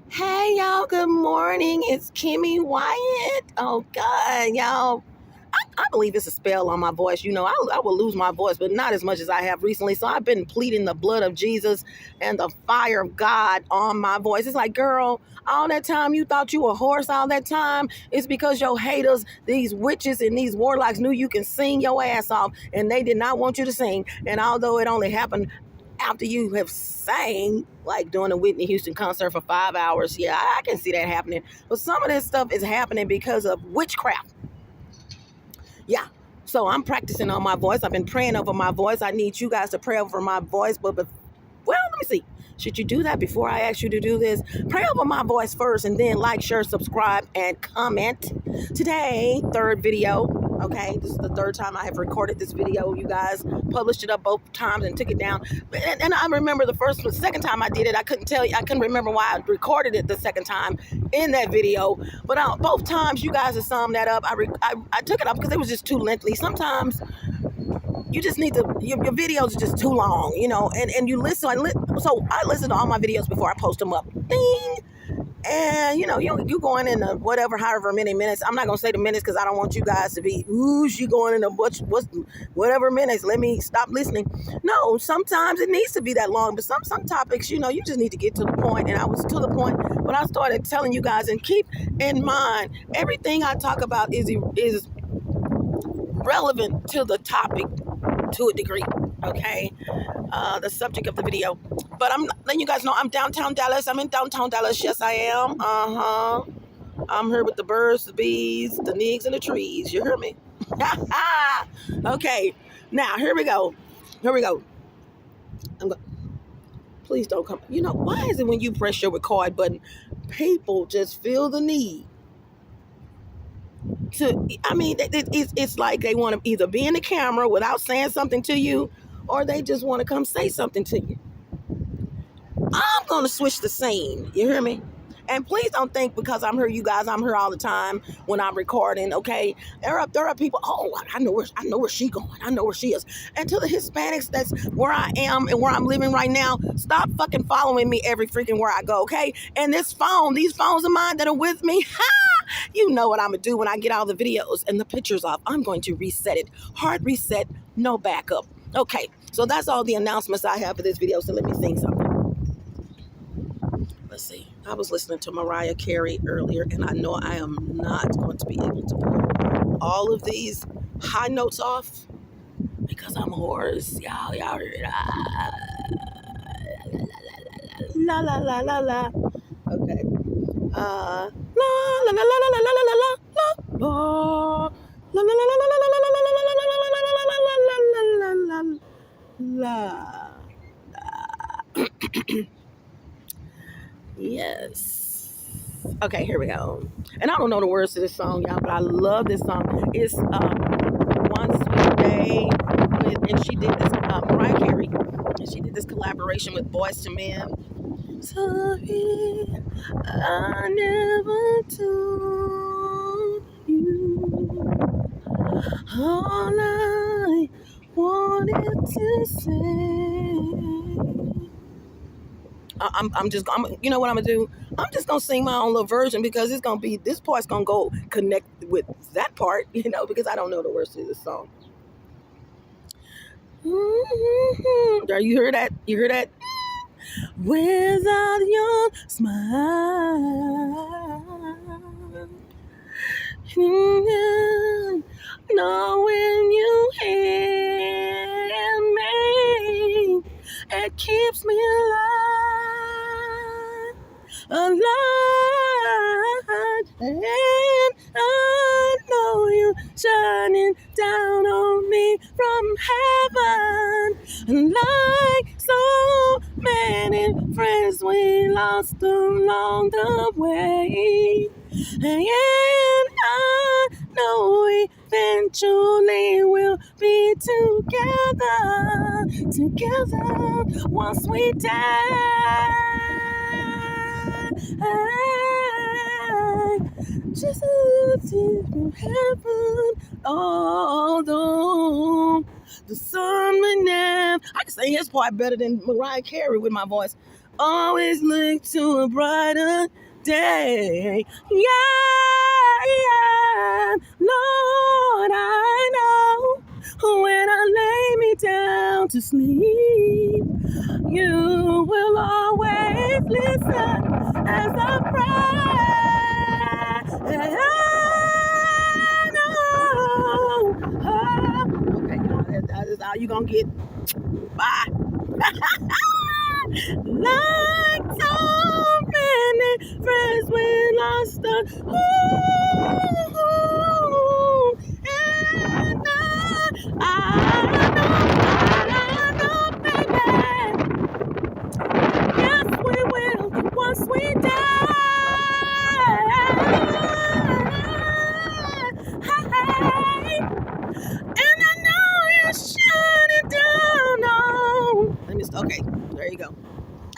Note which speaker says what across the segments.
Speaker 1: Hey y'all, good morning. It's Kimmy Wyatt. Oh God, y'all. I believe it's a spell on my voice. I will lose my voice, but not as much as I have recently. So I've been pleading the blood of Jesus and the fire of God on my voice. It's like, girl, all that time you thought you were a horse all that time, it's because your haters, these witches and these warlocks knew you can sing your ass off and they did not want you to sing. And although it only happened after you have sang, like doing a Whitney Houston concert for 5 hours, yeah, I can see that happening. But some of this stuff is happening because of witchcraft. Yeah. So I'm practicing on my voice. I've been praying over my voice. I need you guys to pray over my voice. Well, let me see. Should you do that before I ask you to do this? Pray over my voice first and then like, share, subscribe, and comment. Today, third video. Okay, this is the third time I have recorded this video. You guys published it up both times and took it down. And I remember the second time I did it, I couldn't remember why I recorded it the second time in that video. But both times you guys have summed that up. I took it up because it was just too lengthy. Sometimes you just need to, your videos are just too long, and you listen. So I listen to all my videos before I post them up. Ding! And you going in the however many minutes. I'm not gonna say the minutes because I don't want you guys to be, ooh, she going in the whatever minutes. Let me stop listening. No, sometimes it needs to be that long, but some topics, you just need to get to the point. And I was to the point, but I started telling you guys, and keep in mind, everything I talk about is relevant to the topic to a degree. Okay, the subject of the video. But I'm letting you guys know I'm downtown Dallas. I'm in downtown Dallas. Yes, I am. I'm here with the birds, the bees, the nigs, and the trees. You hear me? Okay. Now here we go. Please don't come. Why is it when you press your record button, people just feel the need to? It's like they want to either be in the camera without saying something to you, or they just want to come say something to you. I'm going to switch the scene. You hear me? And please don't think because I'm here, you guys, I'm here all the time when I'm recording, okay? There are people, I know where she going. I know where she is. And to the Hispanics, that's where I am and where I'm living right now, stop fucking following me every freaking where I go, okay? And these phones of mine that are with me, you know what I'm going to do when I get all the videos and the pictures off. I'm going to reset it. Hard reset, no backup. Okay, so that's all the announcements I have for this video, so let me sing something. Let's see. I was listening to Mariah Carey earlier, and I know I am not going to be able to pull all of these high notes off because I'm hoarse. Y'all hear it. La la la la la. Okay. La la la la la la la la la la la la la la. Yes. Okay, here we go. And I don't know the words to this song, y'all, but I love this song. It's One Sweet Day, and she did this, Mariah Carey, and she did this collaboration with Boyz II Men. Sorry, I never told you all I wanted to say. You know what I'm gonna do? I'm just gonna sing my own little version because this part's gonna go connect with that part, because I don't know the words to this song. Mm-hmm. You hear that? Without your smile, knowing you hear me, it keeps me alive, and I know you shining down on me from heaven, and like so many friends we lost along the way, and I know eventually we'll be together once we die. Just in heaven, although the sun may never. I can sing his part better than Mariah Carey with my voice. always look to a brighter day. Yeah, yeah, Lord, I know when I lay me down to sleep, you will always listen as I pray. And I know. Okay, y'all, that is all you gonna get. Bye. Like so many friends we lost the and I know, baby. Yes, we will once we die. Hey, and I know you're shutting down on. Okay, there you go.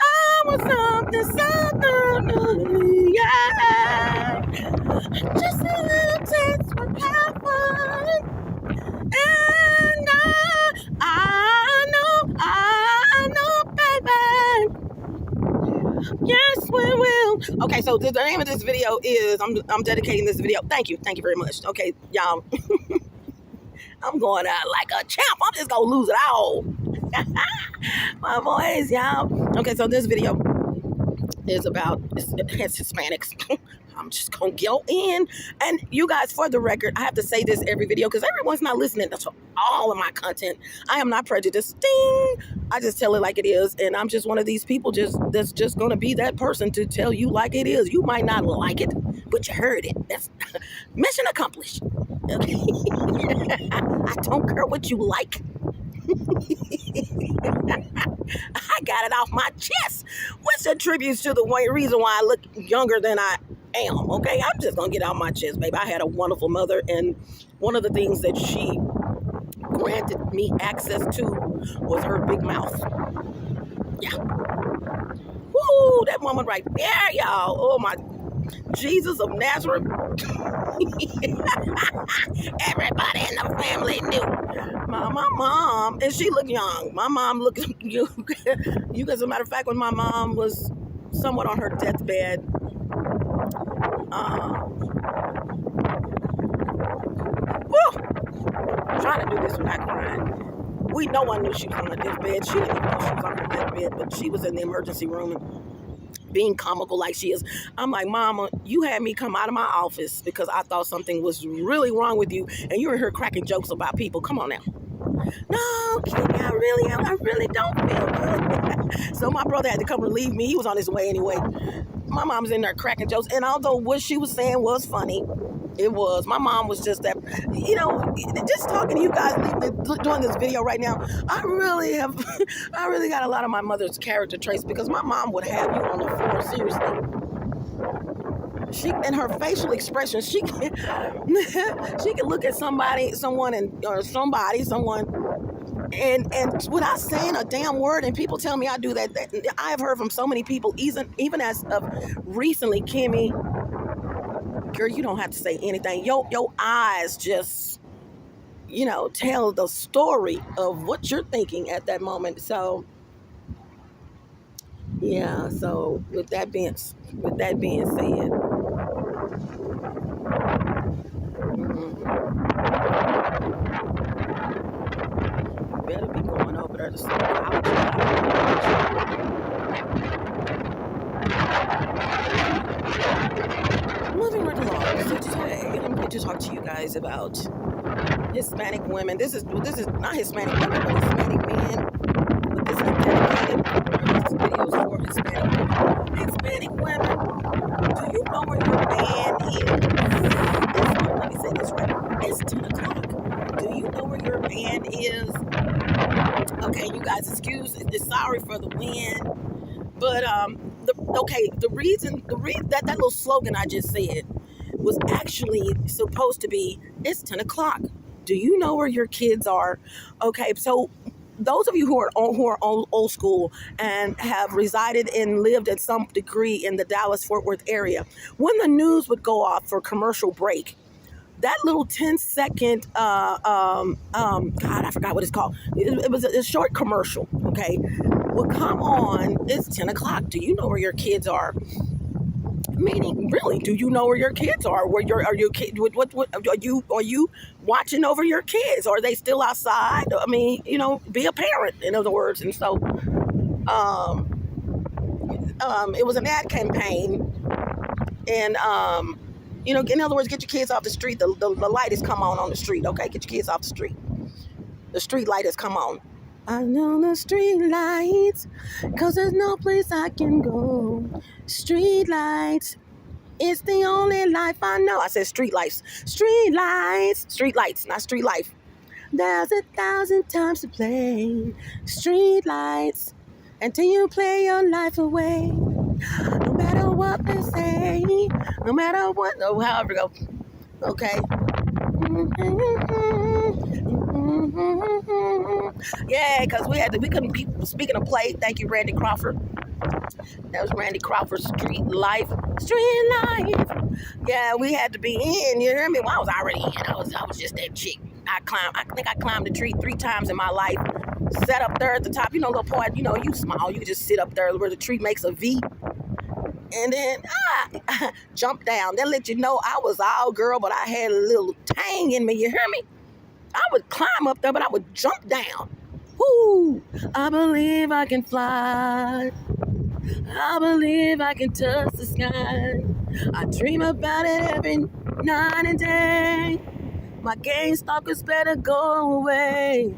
Speaker 1: I want something, yeah. Just a little taste for heaven. And I know, baby. Yes, we will. Okay, so the name of this video is, I'm dedicating this video. Thank you very much. Okay, y'all. I'm going out like a champ. I'm just gonna lose it all. My voice, y'all. Okay, so this video is about, it has Hispanics. I'm just gonna go in. And you guys, for the record, I have to say this every video because everyone's not listening to all of my content. I am not prejudiced. Ding! I just tell it like it is. And I'm just one of these people that's just gonna be that person to tell you like it is. You might not like it, but you heard it. That's mission accomplished. Okay. I don't care what you like. I got it off my chest, which attributes to the reason why I look younger than I am. Okay, I'm just gonna get out my chest, baby. I had a wonderful mother, and one of the things that she granted me access to was her big mouth. Yeah. Woo, that woman right there, y'all. Oh my Jesus of Nazareth. Everybody in the family knew. My mom, and she looked young. My mom looked you. As a matter of fact, when my mom was somewhat on her deathbed, trying to do this without crying. No one knew she was on her deathbed. She didn't even know she was on her deathbed, but she was in the emergency room and being comical like she is. I'm like, Mama, you had me come out of my office because I thought something was really wrong with you, and you're in here cracking jokes about people. Come on now. No, Kimmy, I really don't feel good. So my brother had to come relieve me. He was on his way anyway. My mom's in there cracking jokes, and although what she was saying was funny, it was. My mom was just that, just talking to you guys, doing this video right now, I really got a lot of my mother's character traits because my mom would have you on the floor, seriously. She, and her facial expression, she can look at someone, and without saying a damn word, and people tell me I do that. I have heard from so many people, even as of recently, Kimmy, girl, you don't have to say anything. Your eyes just, tell the story of what you're thinking at that moment. So, yeah. So with that being said, better be going over there to some college. Moving right along. So today I'm going to talk to you guys about Hispanic women. This is not Hispanic women, but Hispanic men. But this is dedicated. This video is for Hispanic women. Hispanic women, do you know where your band is? Let me say this right. It's 10 o'clock. Do you know where your band is? Okay, you guys, sorry for the wind, but the reason that little slogan I just said was actually supposed to be, it's 10 o'clock. Do you know where your kids are? Okay, so those of you who are old school and have resided and lived at some degree in the Dallas-Fort Worth area, when the news would go off for commercial break, that little 10-second, God, I forgot what it's called. It was a short commercial, okay? Well, come on, it's 10 o'clock. Do you know where your kids are? Meaning, really, do you know where your kids are? Are your kids? What are you watching over your kids? Are they still outside? I mean, be a parent, in other words. And so, it was an ad campaign, and in other words, get your kids off the street. The light has come on the street. Okay, get your kids off the street. The street light has come on. I know the street lights, 'cause there's no place I can go. Street lights, it's the only life I know. I said street lights. Street lights, not street life. There's 1,000 times to play. Street lights, until you play your life away. No matter what they say, no matter what, however it goes. Okay. Yeah, because we couldn't keep speaking of play. Thank you, Randy Crawford. That was Randy Crawford's Street Life. Street Life. Yeah, we had to be in. You hear me? Well, I was already in. I was just that chick. I think I climbed the tree 3 times in my life. Sat up there at the top. Little part. You small. You can just sit up there where the tree makes a V. And then jump down. Then let you know I was all girl, but I had a little tang in me. You hear me? I would climb up there, but I would jump down. Woo! I believe I can fly. I believe I can touch the sky. I dream about it every night and day. My game stalkers better go away.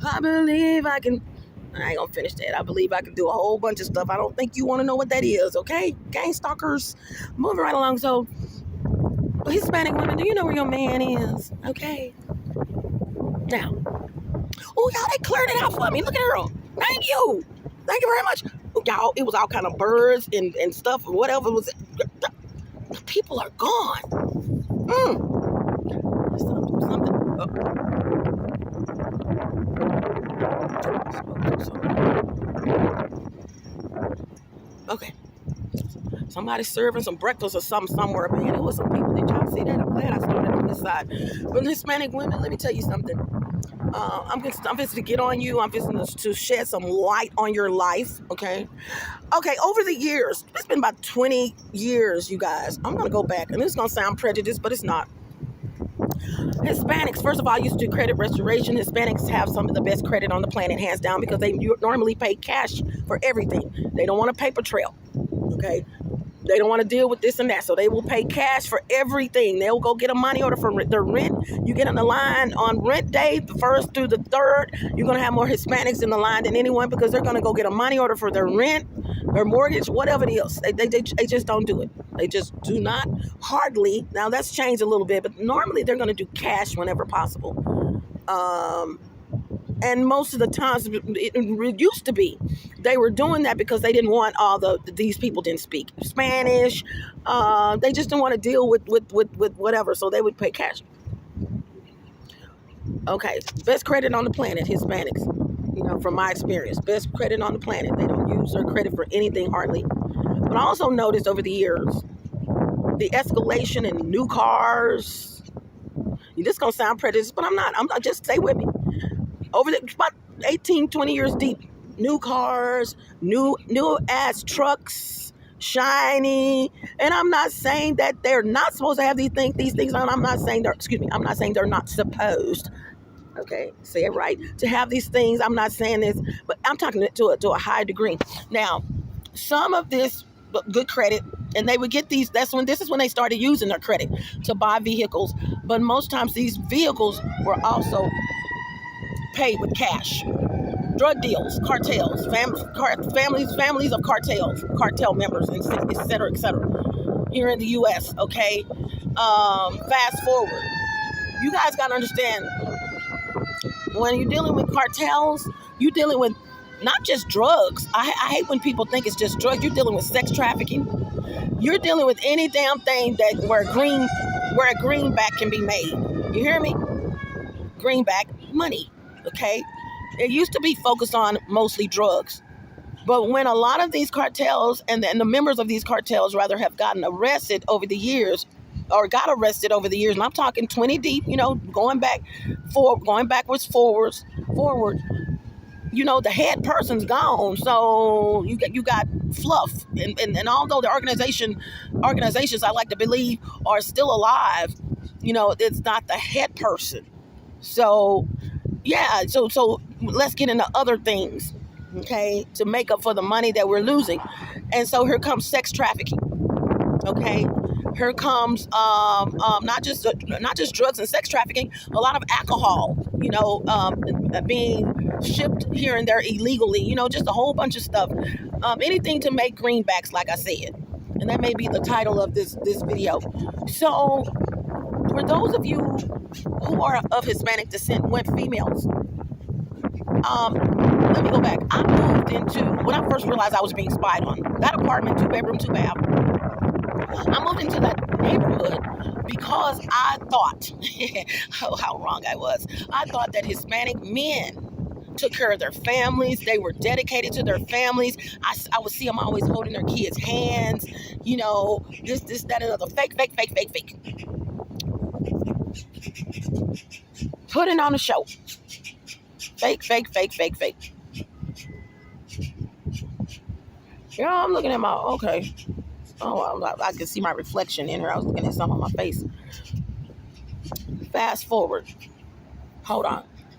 Speaker 1: I believe I can. I ain't gonna finish that. I believe I can do a whole bunch of stuff. I don't think you want to know what that is, okay? Gang stalkers. Moving right along. So, Hispanic women, do you know where your man is? Okay. Now, y'all, they cleared it out for me. Look at her. Thank you. Thank you very much. Y'all, it was all kind of birds and stuff, whatever was. The people are gone. Something. Okay. Somebody's serving some breakfast or something somewhere, man. It was some people. Did y'all see that? I'm glad I started on this side. But Hispanic women, let me tell you something. I'm just to get on you. I'm just to shed some light on your life, okay? Okay, over the years, it's been about 20 years, you guys. I'm going to go back, and this is going to sound prejudiced, but it's not. Hispanics, first of all, used to do credit restoration. Hispanics have some of the best credit on the planet, hands down, because they normally pay cash for everything. They don't want a paper trail, okay? They don't want to deal with this and that, so they will pay cash for everything. They'll go get a money order for their rent. You get on the line on rent day, the 1st through the 3rd, you're going to have more Hispanics in the line than anyone, because they're going to go get a money order for their rent, their mortgage, whatever it is. They just don't do it. They just do not, hardly. Now, that's changed a little bit, but normally they're going to do cash whenever possible. And most of the times, it used to be, they were doing that because they didn't want these people didn't speak Spanish. They just didn't want to deal with whatever, so they would pay cash. Okay, best credit on the planet, Hispanics. From my experience, best credit on the planet. They don't use their credit for anything hardly. But I also noticed over the years, the escalation in new cars. This is going to sound prejudiced, but I'm not. Just stay with me. Over about 18, 20 years deep, new cars, new ass trucks, shiny. And I'm not saying that they're not supposed to have these things on. I'm not saying they're not supposed. Okay, say it right. To have these things, I'm not saying this, but I'm talking to a high degree. Now, some of this good credit, and they would get these. This is when they started using their credit to buy vehicles. But most times these vehicles were also paid with cash. Drug deals, cartels, families of cartels, cartel members, et cetera, here in the U.S., okay? Fast forward. You guys got to understand, when you're dealing with cartels, you're dealing with not just drugs. I hate when people think it's just drugs. You're dealing with sex trafficking. You're dealing with any damn thing where a greenback can be made. You hear me? Greenback money. Okay, it used to be focused on mostly drugs, but when a lot of these cartels and the members of these cartels rather have gotten arrested over the years, and I'm talking 20 deep, going backwards, forward, the head person's gone, so you got fluff, and although the organizations I like to believe are still alive, it's not the head person. So yeah, so let's get into other things, okay, to make up for the money that we're losing. And so here comes sex trafficking. Okay, here comes not just drugs and sex trafficking, a lot of alcohol, being shipped here and there illegally, just a whole bunch of stuff, anything to make greenbacks, like I said, and that may be the title of this video. So for those of you who are of Hispanic descent, went females, let me go back. I moved into, when I first realized I was being spied on, that apartment, 2-bedroom, 2-bath, I moved into that neighborhood because I thought, how wrong I was. I thought that Hispanic men took care of their families. They were dedicated to their families. I would see them always holding their kids' hands, this, that, and other. Fake. Putting on a show. Fake. Yeah, I'm looking at okay. Oh, I can see my reflection in her. I was looking at some on my face. Fast forward. Hold on.